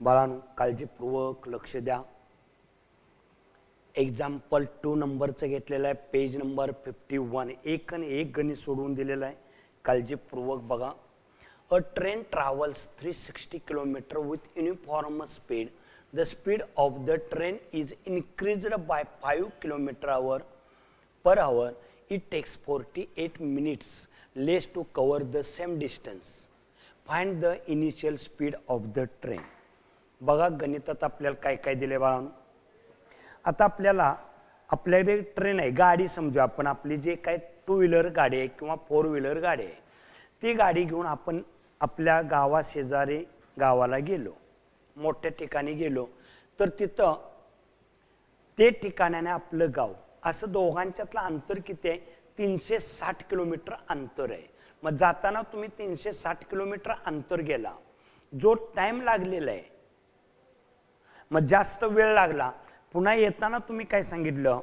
बाळांनो काळजीपूर्वक लक्ष द्या। एक्झाम्पल 2 नंबरचं घेतलेलं आहे, पेज नंबर 51। एक आणि एक गणित सोडवून दिलेलं आहे, काळजीपूर्वक बघा। A train travels 360 kilometre with uniform speed. The speed of the train is increased by 5 kilometre per hour. It takes 48 minutes less to cover the same distance. Find the initial speed of the train. बघा गणितात आपल्याला काय काय दिले बाळांनो। आता आपल्याकडे train आहे, गाडी समजू आपण, आपली जे काय 2 व्हीलर गाडी आहे किंवा 4 व्हीलर गाडी आहे, ती गाडी घेऊन आपण आपल्या गावा शेजारी गावाला गेलो, मोठ्या ठिकाणी गेलो, तर तिथं ते ठिकाणाने आपलं गाव असं दोघांच्यातलं अंतर किती आहे? 360 किलोमीटर अंतर आहे। मग जाताना तुम्ही 360 किलोमीटर अंतर गेला, जो टाइम लागलेला आहे, मग जास्त वेळ लागला। पुन्हा येताना तुम्ही काय सांगितलं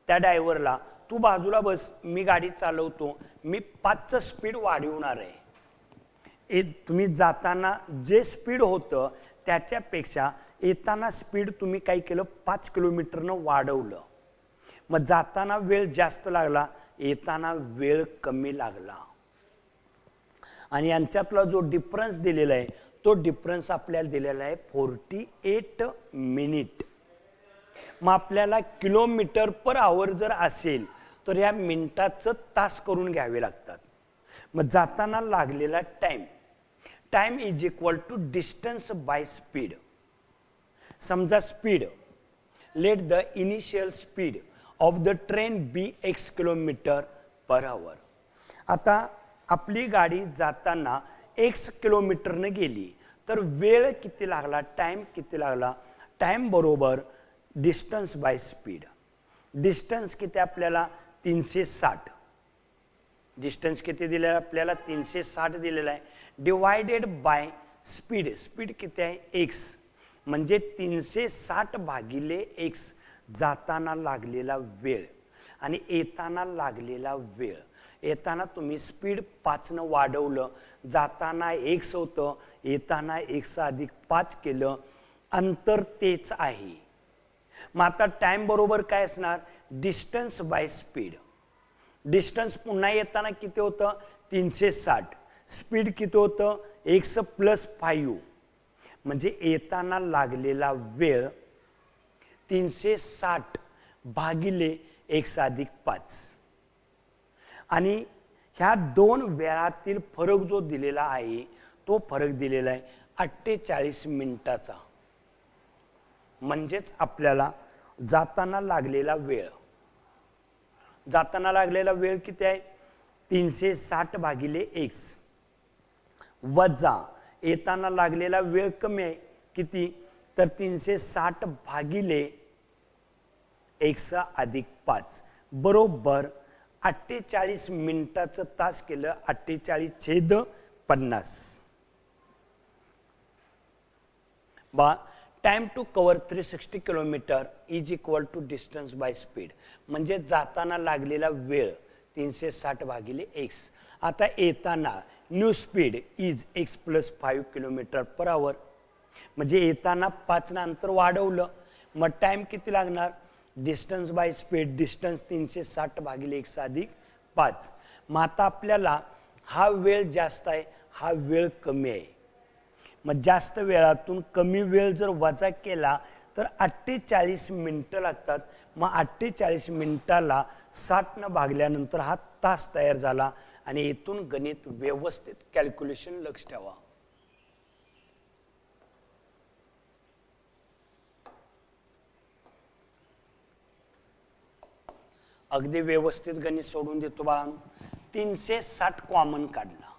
त्या ड्रायव्हरला, तू बाजूला बस, मी गाडी चालवतो, मी 5चं स्पीड वाढवणार आहे। तुम्ही जाताना जे स्पीड होतं त्याच्यापेक्षा येताना स्पीड तुम्ही काय केलं, 5 किलोमीटरनं वाढवलं। मग जाताना वेळ जास्त लागला, येताना वेळ कमी लागला। आणि यांच्यातला जो डिफरन्स दिलेला आहे तो डिफरन्स आपल्याला दिलेला आहे 48 मिनिट। मग आपल्याला किलोमीटर पर आवर जर असेल तर या मिनिटाचं तास करून घ्यावे लागतात। मग जाताना लागलेला time is equal to distance by speed. समजा speed, let the initial speed of the train be x kilometre per hour. आता आपली गाडी जाताना x किलोमीटरने गेली तर वेळ किती लागला, टाइम किती लागला? टाइम बरोबर डिस्टन्स बाय स्पीड। डिस्टन्स किती आपल्याला? 360। डिस्टन्स किती दिलेला आपल्याला? 360 दिलेला आहे, डिवायडेड बाय स्पीड। स्पीड किती आहे? x, म्हणजे 360 भागिले x जाताना लागलेला वेळ आणि येताना लागलेला वेळ। येताना तुम्ही स्पीड 5 वाढवलं, जाताना x होतं, येताना x अधिक 5 केलं, अंतर तेच आहे। मग आता टाइम बरोबर काय असणार? Distance by speed. डिस्टन्स पुन्हा येताना किती होतं? 360। स्पीड किती होतं? x + 5, म्हणजे येताना लागलेला वेळ 360 भागिले x अधिक 5। आणि ह्या दोन वेळातील फरक जो दिलेला आहे तो फरक दिलेला आहे 48 मिनिटाचा। म्हणजेच आपल्याला जाताना लागलेला वेळ किती आहे? 360 भागिले x वजा येताना लागलेला वेळ कमी आहे, किती? तर 360 भागिले x अधिक 5 बरोबर 48 मिनिटाचं तास केलं, 48/50। बा time to cover 360 kilometre is equal to distance by speed. म्हणजे जाताना लागलेला वेळ 360 भागिले x। आता येताना new speed is x + 5 kilometre per hour, म्हणजे येताना 5 अंतर वाढवलं, मग टाइम किती लागणार? डिस्टन्स बाय स्पीड, डिस्टन्स 360 भागिले x अधिक 5। मग आता आपल्याला हा वेळ जास्त आहे, हा वेळ कमी आहे। मग जास्त वेळातून कमी वेळ जर वजा केला तर 48 मिनिटं लागतात। मग 48 मिनिटाला 60 भागल्यानंतर हा तास तयार झाला। आणि इथून गणित व्यवस्थित कॅल्क्युलेशन लक्ष ठेवा। अगदी व्यवस्थित गणित सोडून देतो बाळांनो। 360 कॉमन काढला,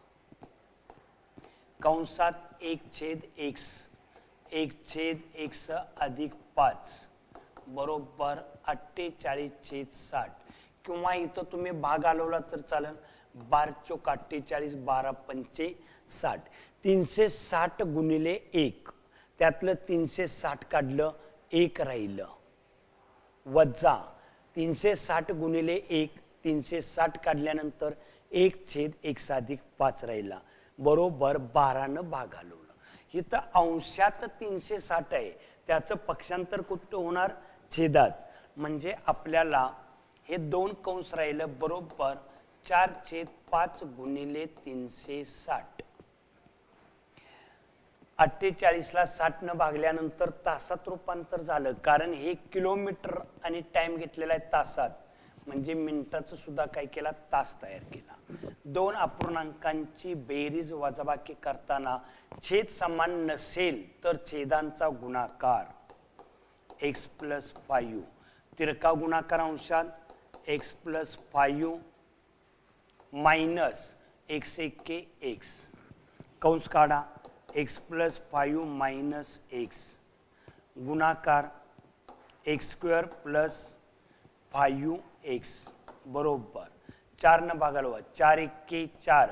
कंसात 1/x अधिक 5 बरोबर 48/60, किंवा इथं तुम्ही भाग आलवला तर चालेल, 12 × 48, 12×5 = 60। 360 गुणिले 1, त्यातलं 360 काढलं, 1 राहिलं, वजा 360 गुणिले 1, 360 काढल्यानंतर 1/x अधिक 5 राहिला, बरोबर 12 भाग आलवलं। इथं अंशात 360 आहे, त्याचं पक्षांतर कुठं होणार, छेदात. म्हणजे आपल्याला हे 2 कंस राहिलं बरोबर 4/5 गुणिले 360. 48ला 60 न भागल्यानंतर तासात रूपांतर झालं, कारण हे किलोमीटर आणि टाइम घेतलेला आहे तासात, म्हणजे मिनिटाचं सुद्धा काय केला, तास तयार केला. 2 अपूर्णांकांची बेरीज वजाबाकी करताना छेद समान नसेल तर छेदांचा गुणाकार x + 5, तिरका गुणाकार अंशात x + 5 मायनस x1 x, कंस काढा, x + 5 मायनस x गुणाकार x² + 5x बरोबर 4 न भागाला 4×1 4,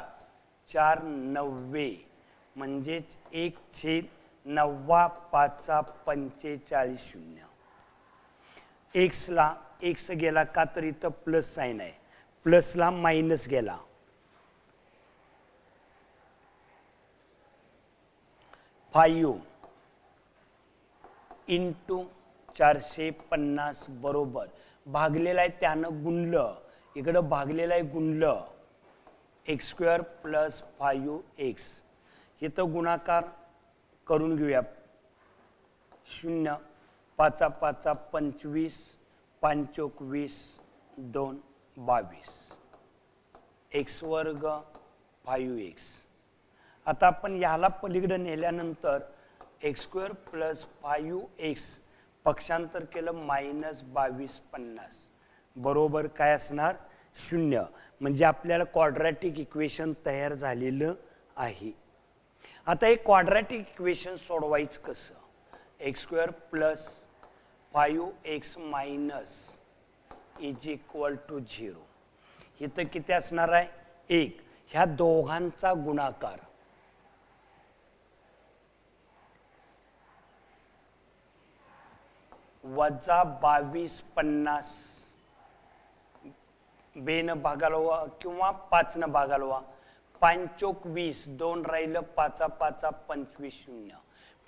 4 9 म्हणजेच 1/9/5/45. x ला x गेला का तर इथं प्लस साइन आहे, प्लसला मायनस गेला, फायू इंटू 450 बरोबर भागलेला आहे त्यानं गुणलं, इकडं भागलेला आहे गुणलं, x² + 5x. इथं गुणाकार करून घेऊया, 0 5 5 25 5 20 2 22 x² 5x. आता आपण याला पलीकडे नेल्यानंतर x² + 5x पक्षांतर केलं -2250 बरोबर काय असणार, 0. म्हणजे आपल्याला क्वाड्रॅटिक इक्वेशन तयार झालेलं आहे. आता हे क्वाड्रॅटिक इक्वेशन सोडवायचं कसं, x² + 5x मायनस = 0. इथं किती असणार आहे, 1. ह्या दोघांचा गुणाकार वजा 2250 बेन भागालवा किंवा 5 न भागालवा, 5 20 2 राहिलं, 5 5 25 0.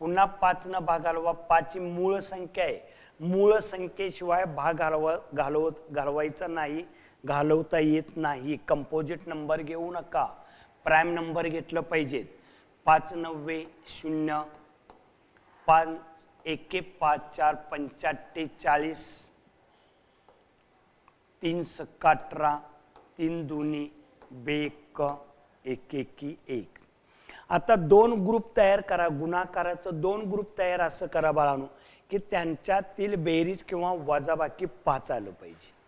पुन्हा 5 न भागालवा, 5 ही मूळ संख्या आहे, मूळ संख्येशिवाय भाग घालवायचा नाही, घालवता येत नाही. कंपोजिट नंबर घेऊ नका, प्राइम नंबर घेतलं पाहिजे. 5 9 0, 5 1 5 4 5 40, 3 6 18, 3 2 1 1 1 1. आता 2 ग्रुप तयार करा, गुणाकाराचं 2 ग्रुप तयार असं करा बाळांनो की त्यांच्यातील बेरीज किंवा वजाबाकी 5 आलं पाहिजे.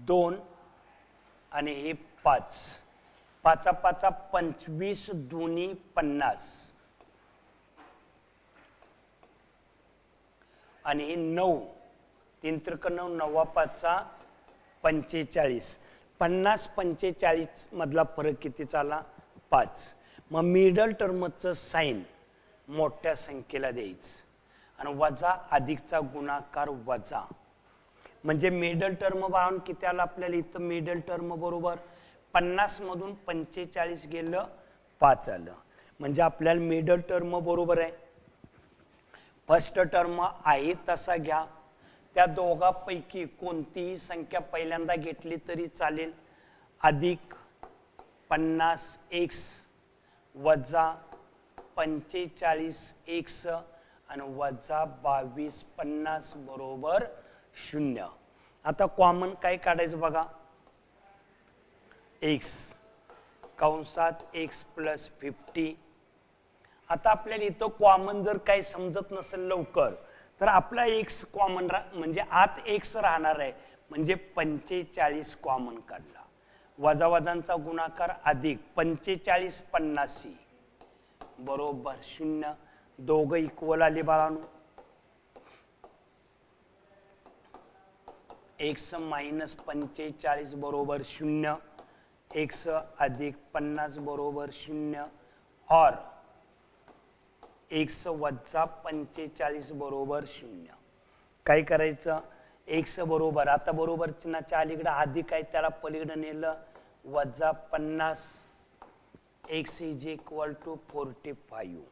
दोन आणि हे 5, 5 5 25 2 50 आणि हे 9, 3 त्रिक 9, 9 5 45, 50 45 मधला फरक किती झाला, 5. मग मिडल टर्मचं साइन मोठ्या संख्येला द्यायचं आणि वजा अधिकचा गुणाकार वजा, म्हणजे मिडल टर्म बाळून किती आलं आपल्याला इथं, मिडल टर्म बरोबर 50 मधून 45 गेलं, 5 आलं. म्हणजे आपल्याला मिडल टर्म बरोबर आहे, फर्स्ट टर्म आहे तसा घ्या, त्या दोघांपैकी कोणतीही संख्या पहिल्यांदा घेतली तरी चालेल, अधिक 50x वजा 45x आणि वजा 22 50 बरोबर 0. आता कॉमन काय काढायचं बघा, x कंसात x + 50. आता आपल्याला इथं कॉमन जर काही समजत नसेल लवकर तर आपला x कॉमन म्हणजे आत x राहणार आहे, म्हणजे 45 कॉमन काढला, वजा वजांचा गुणाकार अधिक 45 50 बरोबर 0. दोघं इक्वल आले बाळांनो. x - 45 बरोबर 0, x अधिक 50 बरोबर 0 और x वजा 45 बरोबर 0. काय करायचं, x बरोबर, आता बरोबर चिन्हाच्या अलीकडे अधिक आहे त्याला पलीकडे नेलं, वजा 50, x is equal to 45.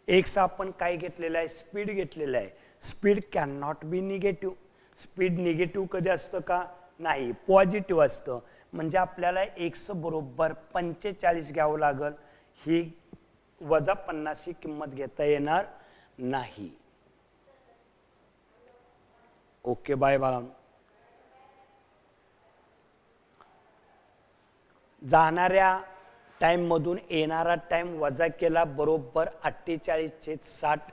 x आपण काय घेतलेला आहे, स्पीड घेतलेला आहे. Speed can not be negative. Speed negative कधी असतं का, नाही, पॉझिटिव्ह असतं. म्हणजे आपल्याला x बरोबर 45 घ्यावं लागल, ही वजा 50 ही किंमत घेता येणार नाही. Okay, bye bye. जाणाऱ्या टाइम मधून येणारा टाइम वजा केला, बरोबर 48/60.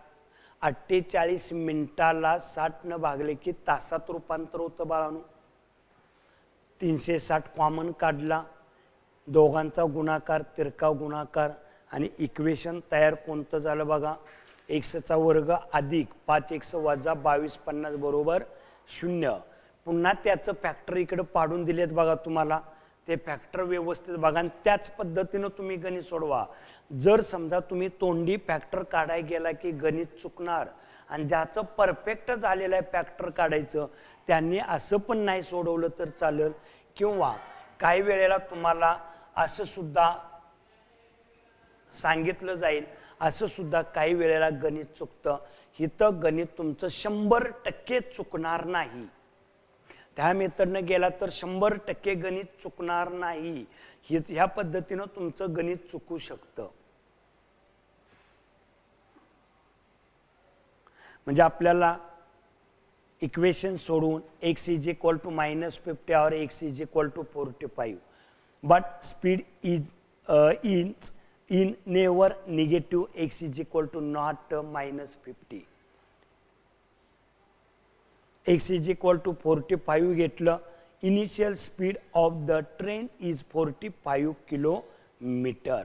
48 मिनिटाला 60 न भागले की तासात रूपांतर होतं बाळांनो. 360 कॉमन काढला, दोघांचा गुणाकार, तिरका गुणाकार, आणि इक्वेशन तयार कोणतं झालं बघा, एक्सचा वर्ग अधिक 5x वजा 2250 बरोबर 0. पुन्हा त्याचं फॅक्टर इकडे पाडून दिलेत बघा तुम्हाला, ते फॅक्टर व्यवस्थित बघा आणि त्याच पद्धतीनं तुम्ही गणित सोडवा. जर समजा तुम्ही तोंडी फॅक्टर काढायला गेला की गणित चुकणार, आणि ज्याचं परफेक्ट झालेलं आहे फॅक्टर काढायचं त्यांनी असं पण नाही सोडवलं तर चालेल, किंवा काही वेळेला तुम्हाला असं सुद्धा सांगितलं जाईल, असं सुद्धा काही वेळेला गणित चुकतं. इथं गणित तुमचं 100% चुकणार नाही. त्या मेथडनं गेला तर 100% गणित चुकणार नाही. ह्या पद्धतीनं तुमचं गणित चुकू शकतं. म्हणजे आपल्याला इक्वेशन सोडून x इज इक्वल टू -50 और x is equal to 45, but speed is in never negative, x is equal to not -50. x is equal to 45 घेतलं. Initial speed of the train is 45 kilometre.